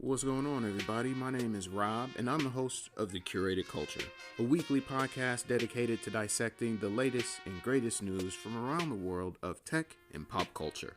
What's going on, everybody? My name is Rob, and I'm the host of The Curated Culture, a weekly podcast dedicated to dissecting the latest and greatest news from around the world of tech and pop culture.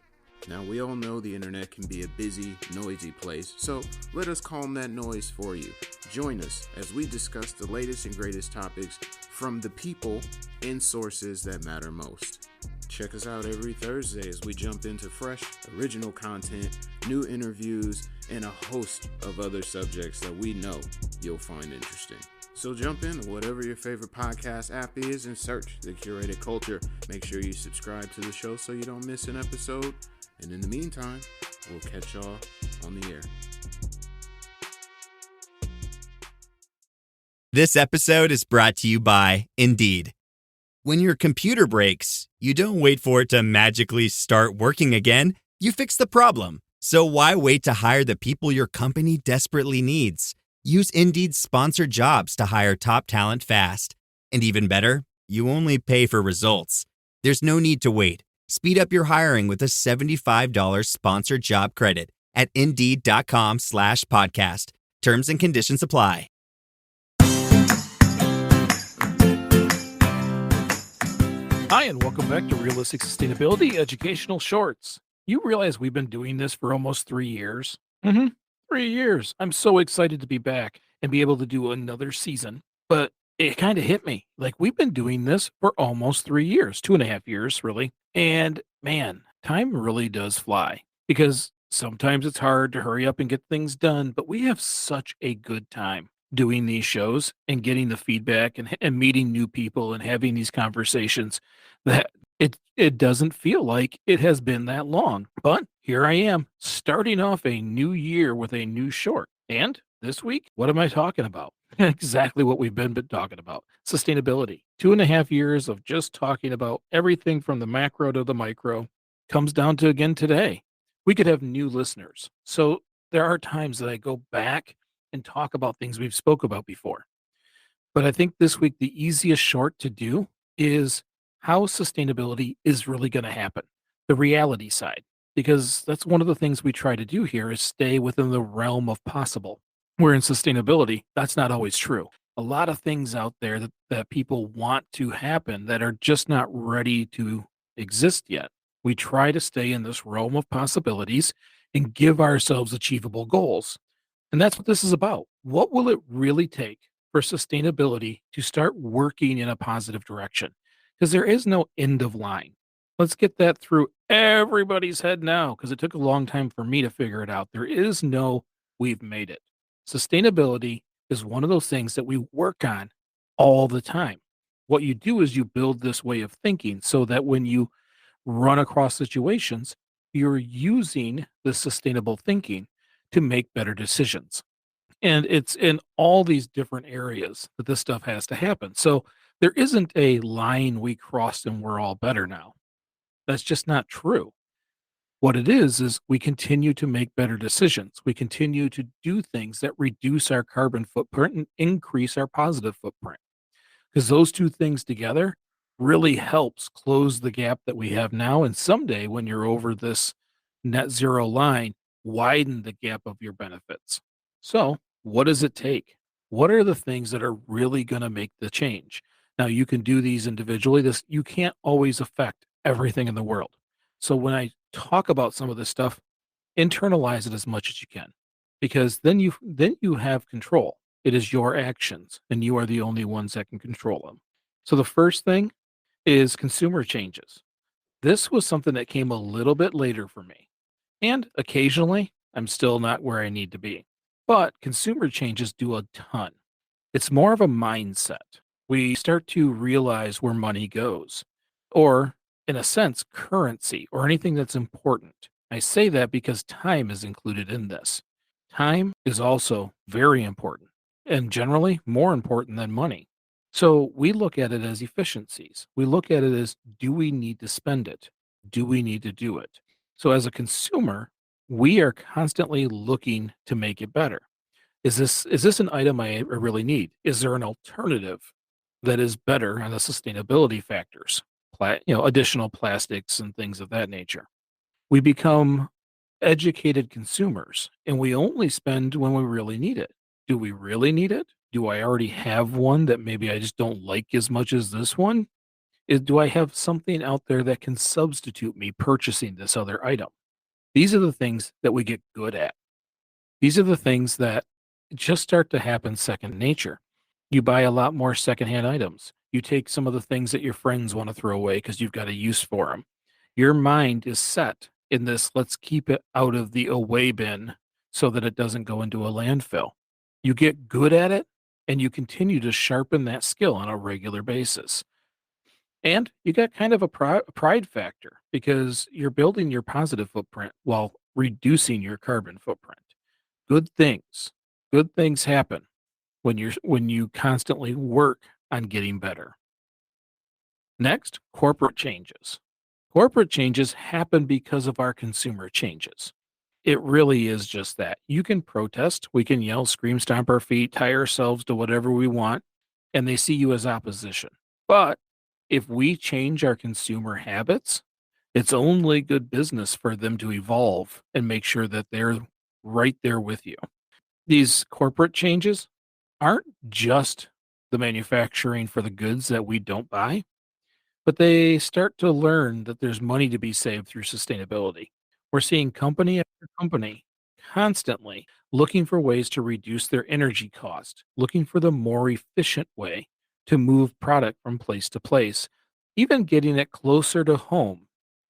Now, we all know the internet can be a busy, noisy place, so let us calm that noise for you. Join us as we discuss the latest and greatest topics from the people and sources that matter most. Check us out every Thursday as we jump into fresh, original content, new interviews, and a host of other subjects that we know you'll find interesting. So jump in to whatever your favorite podcast app is and search The Curated Culture. Make sure you subscribe to the show so you don't miss an episode. And in the meantime, we'll catch y'all on the air. This episode is brought to you by Indeed. When your computer breaks, you don't wait for it to magically start working again. You fix the problem. So why wait to hire the people your company desperately needs? Use Indeed's sponsored jobs to hire top talent fast. And even better, you only pay for results. There's no need to wait. Speed up your hiring with a $75 sponsored job credit at Indeed.com/podcast. Terms and conditions apply. Hi, and welcome back to Realistic Sustainability Educational Shorts. You realize we've been doing this for almost 3 years? 3 years. I'm so excited to be back and be able to do another season. But it kind of hit me. Like, we've been doing this for almost 3 years, 2.5 years, really. And man, time really does fly because sometimes it's hard to hurry up and get things done, but we have such a good time doing these shows and getting the feedback and meeting new people and having these conversations that it doesn't feel like it has been that long. But here I am starting off a new year with a new short. And this week, what am I talking about? Exactly what we've been talking about. Sustainability. 2.5 years of just talking about everything from the macro to the micro comes down to, again, today. We could have new listeners. So there are times that I go back and talk about things we've spoke about before. But I think this week, the easiest short to do is how sustainability is really going to happen, the reality side, because that's one of the things we try to do here is stay within the realm of possible. Where in sustainability, that's not always true. A lot of things out there that people want to happen that are just not ready to exist yet. We try to stay in this realm of possibilities and give ourselves achievable goals. And that's what this is about. What will it really take for sustainability to start working in a positive direction? Because there is no end of line. Let's get that through everybody's head now, because it took a long time for me to figure it out. There is no we've made it. Sustainability is one of those things that we work on all the time. What you do is you build this way of thinking so that when you run across situations, you're using the sustainable thinking to make better decisions. And it's in all these different areas that this stuff has to happen. So there isn't a line we crossed and we're all better now. That's just not true. What it is we continue to make better decisions. We continue to do things that reduce our carbon footprint and increase our positive footprint. Because those two things together really helps close the gap that we have now. And someday when you're over this net zero line, widen the gap of your benefits. So, what does it take? What are the things that are really going to make the change? Now, you can do these individually. This you can't always affect everything in the world. So, when I talk about some of this stuff, internalize it as much as you can, because then you have control. It is your actions, and you are the only ones that can control them. So, the first thing is consumer changes. This was something that came a little bit later for me. And occasionally, I'm still not where I need to be. But consumer changes do a ton. It's more of a mindset. We start to realize where money goes, or in a sense, currency, or anything that's important. I say that because time is included in this. Time is also very important, and generally more important than money. So we look at it as efficiencies. We look at it as, do we need to spend it? Do we need to do it? So as a consumer, we are constantly looking to make it better. Is this an item I really need? Is there an alternative that is better on the sustainability factors? Additional plastics and things of that nature. We become educated consumers, and we only spend when we really need it. Do we really need it? Do I already have one that maybe I just don't like as much as this one? Do I have something out there that can substitute me purchasing this other item? These are the things that we get good at. These are the things that just start to happen second nature. You buy a lot more secondhand items. You take some of the things that your friends want to throw away because you've got a use for them. Your mind is set in this, let's keep it out of the away bin so that it doesn't go into a landfill. You get good at it and you continue to sharpen that skill on a regular basis. And you got kind of a pride factor because you're building your positive footprint while reducing your carbon footprint. Good things, good things happen when you constantly work on getting better. Next, corporate changes. Corporate changes happen because of our consumer changes. It really is just that. You can protest, we can yell, scream, stomp our feet, tie ourselves to whatever we want, and they see you as opposition. But if we change our consumer habits, it's only good business for them to evolve and make sure that they're right there with you. These corporate changes aren't just the manufacturing for the goods that we don't buy, but they start to learn that there's money to be saved through sustainability. We're seeing company after company constantly looking for ways to reduce their energy cost, looking for the more efficient way to move product from place to place, even getting it closer to home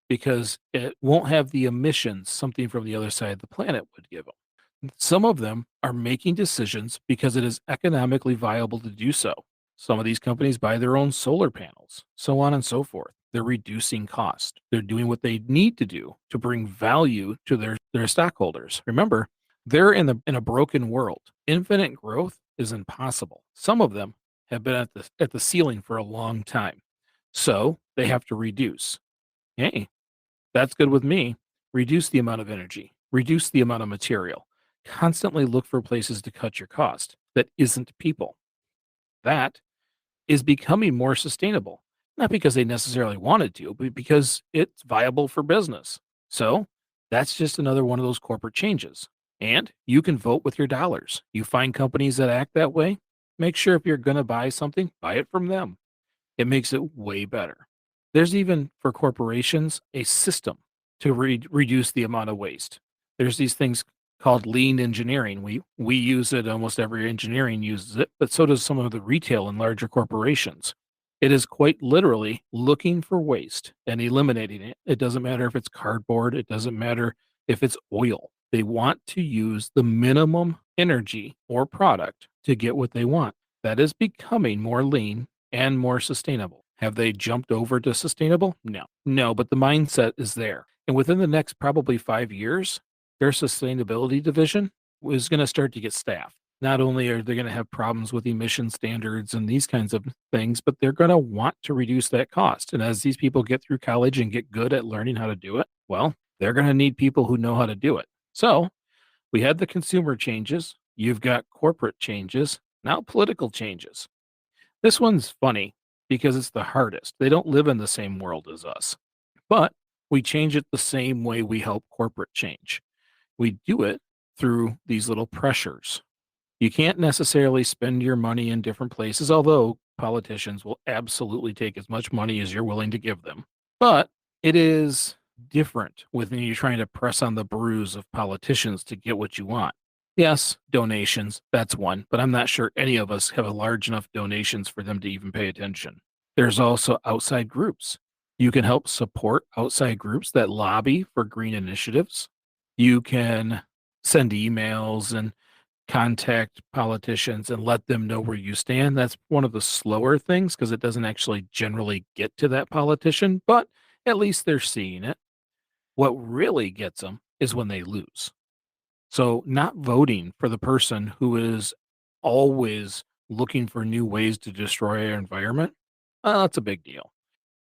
because it won't have the emissions something from the other side of the planet would give them. Some of them are making decisions because it is economically viable to do so. Some of these companies buy their own solar panels, so on and so forth. They're reducing cost. They're doing what they need to do to bring value to their stockholders. Remember, they're in a broken world. Infinite growth is impossible. Some of them have been at the ceiling for a long time. So they have to reduce. Hey, that's good with me. Reduce the amount of energy, reduce the amount of material. Constantly look for places to cut your cost that isn't people. That is becoming more sustainable, not because they necessarily wanted to, but because it's viable for business. So that's just another one of those corporate changes. And you can vote with your dollars. You find companies that act that way, make sure if you're going to buy something, buy it from them. It makes it way better. There's even for corporations a system to reduce the amount of waste. There's these things called lean engineering. We use it, almost every engineering uses it, but so does some of the retail and larger corporations. It is quite literally looking for waste and eliminating it. It doesn't matter if it's cardboard, it doesn't matter if it's oil. They want to use the minimum energy or product to get what they want. That is becoming more lean and more sustainable. Have they jumped over to sustainable? No. No, but the mindset is there. And within the next probably 5 years, their sustainability division is going to start to get staffed. Not only are they going to have problems with emission standards and these kinds of things, but they're going to want to reduce that cost. And as these people get through college and get good at learning how to do it, well, they're going to need people who know how to do it. So we had the consumer changes. You've got corporate changes, now political changes. This one's funny because it's the hardest. They don't live in the same world as us, but we change it the same way we help corporate change. We do it through these little pressures. You can't necessarily spend your money in different places, although politicians will absolutely take as much money as you're willing to give them. But it is different when you're trying to press on the bruise of politicians to get what you want. Yes, donations, that's one, but I'm not sure any of us have a large enough donations for them to even pay attention. There's also outside groups. You can help support outside groups that lobby for green initiatives. You can send emails and contact politicians and let them know where you stand. That's one of the slower things because it doesn't actually generally get to that politician, but at least they're seeing it. What really gets them is when they lose. So not voting for the person who is always looking for new ways to destroy our environment, that's a big deal.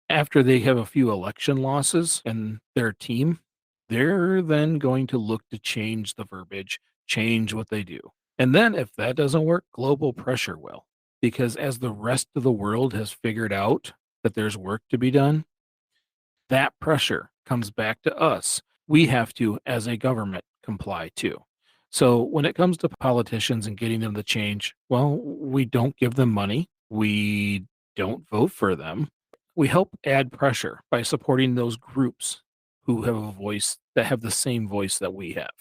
After they have a few election losses and their team, they're then going to look to change the verbiage, change what they do. And then if that doesn't work, global pressure will. Because as the rest of the world has figured out that there's work to be done, that pressure comes back to us we have to, as a government, comply too. So when it comes to politicians and getting them to change, well, we don't give them money. We don't vote for them. We help add pressure by supporting those groups who have a voice that have the same voice that we have.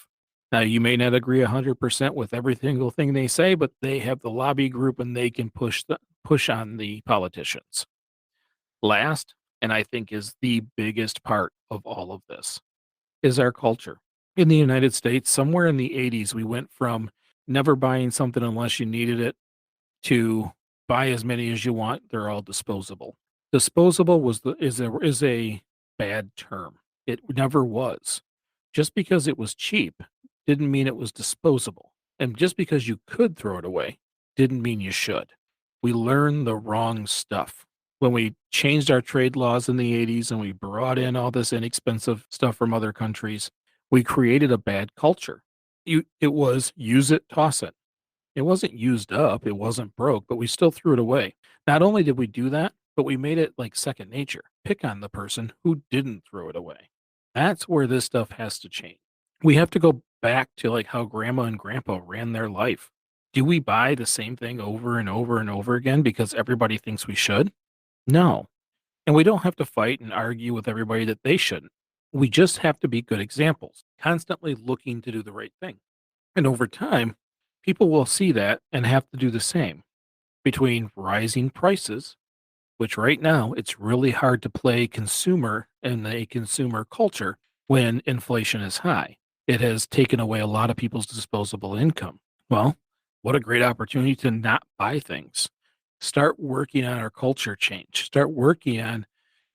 Now, you may not agree 100% with every single thing they say, but they have the lobby group and they can push on the politicians. Last, and I think is the biggest part of all of this, is our culture. In the United States, somewhere in the 80s, we went from never buying something unless you needed it to buy as many as you want. They're all disposable. Disposable is a bad term. It never was. Just because it was cheap didn't mean it was disposable. And just because you could throw it away didn't mean you should. We learned the wrong stuff. When we changed our trade laws in the 80s and we brought in all this inexpensive stuff from other countries, we created a bad culture. It was use it, toss it. It wasn't used up, it wasn't broke, but we still threw it away. Not only did we do that, but we made it like second nature. Pick on the person who didn't throw it away. That's where this stuff has to change. We have to go back to like how grandma and grandpa ran their life. Do we buy the same thing over and over and over again because everybody thinks we should? No. And we don't have to fight and argue with everybody that they shouldn't. We just have to be good examples, constantly looking to do the right thing. And over time, people will see that and have to do the same. Between rising prices, which right now it's really hard to play consumer in a consumer culture when inflation is high. It has taken away a lot of people's disposable income. Well, what a great opportunity to not buy things. Start working on our culture change. Start working on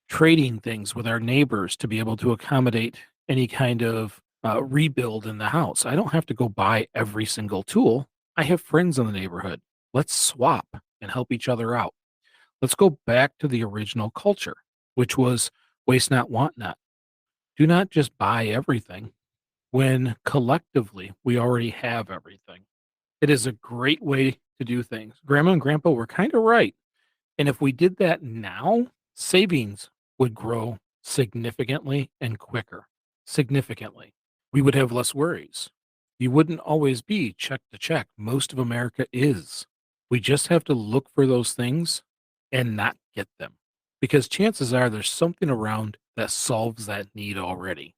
trading things with our neighbors to be able to accommodate any kind of rebuild in the house. I don't have to go buy every single tool. I have friends in the neighborhood. Let's swap and help each other out. Let's go back to the original culture, which was waste not, want not. Do not just buy everything when collectively we already have everything. It is a great way to do things. Grandma and grandpa were kind of right. And if we did that now, savings would grow significantly and quicker. Significantly. We would have less worries. You wouldn't always be check to check. Most of America is. We just have to look for those things and not get them. Because chances are there's something around that solves that need already.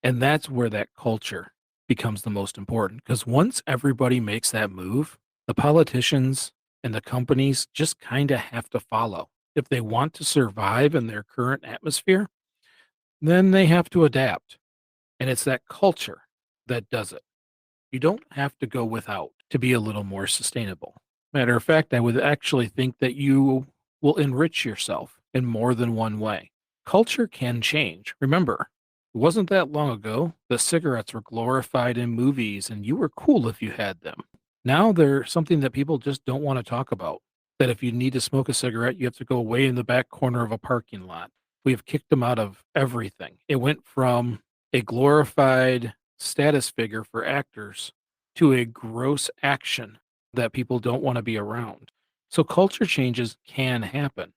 And that's where that culture becomes the most important. Because once everybody makes that move, the politicians and the companies just kind of have to follow. If they want to survive in their current atmosphere, then they have to adapt. And it's that culture that does it. You don't have to go without to be a little more sustainable. Matter of fact, I would actually think that you will enrich yourself in more than one way. Culture can change. Remember, it wasn't that long ago that cigarettes were glorified in movies and you were cool if you had them. Now they're something that people just don't want to talk about. That if you need to smoke a cigarette, you have to go away in the back corner of a parking lot. We have kicked them out of everything. It went from a glorified status figure for actors to a gross action that people don't want to be around. So culture changes can happen.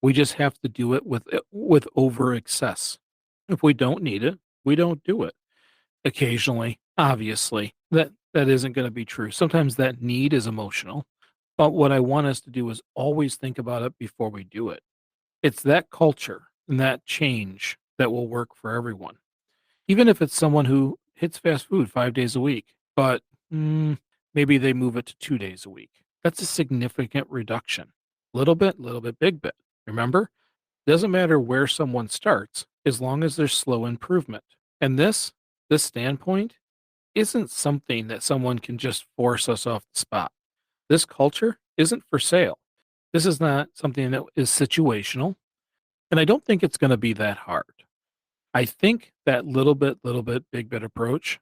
We just have to do it with over excess. If we don't need it, we don't do it. Occasionally, obviously, that isn't going to be true. Sometimes that need is emotional. But what I want us to do is always think about it before we do it. It's that culture and that change that will work for everyone. Even if it's someone who hits fast food 5 days a week, but maybe they move it to 2 days a week. That's a significant reduction. Little bit, big bit. Remember, doesn't matter where someone starts as long as there's slow improvement. And this standpoint isn't something that someone can just force us off the spot. This culture isn't for sale. This is not something that is situational. And I don't think it's going to be that hard. I think that little bit, big bit approach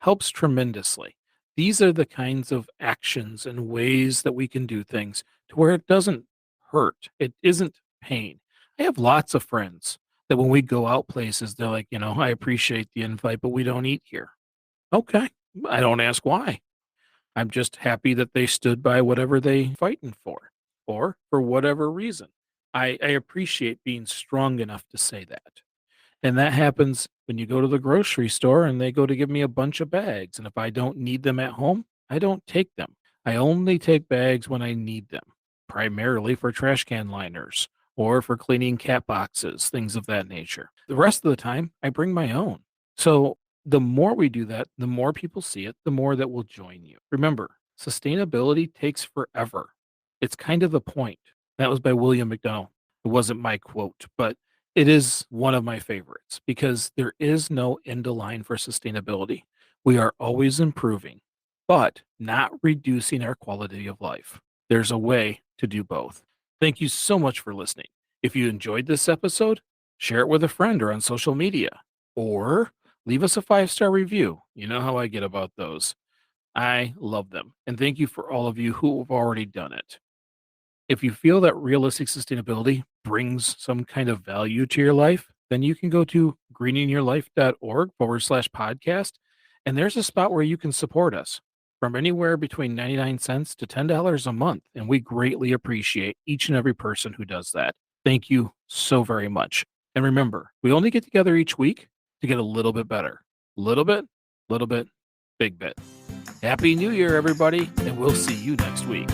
helps tremendously. These are the kinds of actions and ways that we can do things to where it doesn't hurt. It isn't pain. I have lots of friends that when we go out places, they're like, I appreciate the invite, but we don't eat here. Okay. I don't ask why. I'm just happy that they stood by whatever they fighting for, or for whatever reason. I appreciate being strong enough to say that. And that happens when you go to the grocery store and they go to give me a bunch of bags. And if I don't need them at home, I don't take them. I only take bags when I need them, primarily for trash can liners or for cleaning cat boxes, things of that nature. The rest of the time, I bring my own. So the more we do that, the more people see it, the more that will join you. Remember, sustainability takes forever. It's kind of the point. That was by William McDowell. It wasn't my quote, but it is one of my favorites because there is no end to line for sustainability. We are always improving, but not reducing our quality of life. There's a way to do both. Thank you so much for listening. If you enjoyed this episode, share it with a friend or on social media, or leave us a 5-star review. You know how I get about those. I love them. And thank you for all of you who have already done it. If you feel that realistic sustainability brings some kind of value to your life, then you can go to greeningyourlife.org/podcast. And there's a spot where you can support us from anywhere between 99 cents to $10 a month. And we greatly appreciate each and every person who does that. Thank you so very much. And remember, we only get together each week to get a little bit better. Little bit, big bit. Happy New Year, everybody. And we'll see you next week.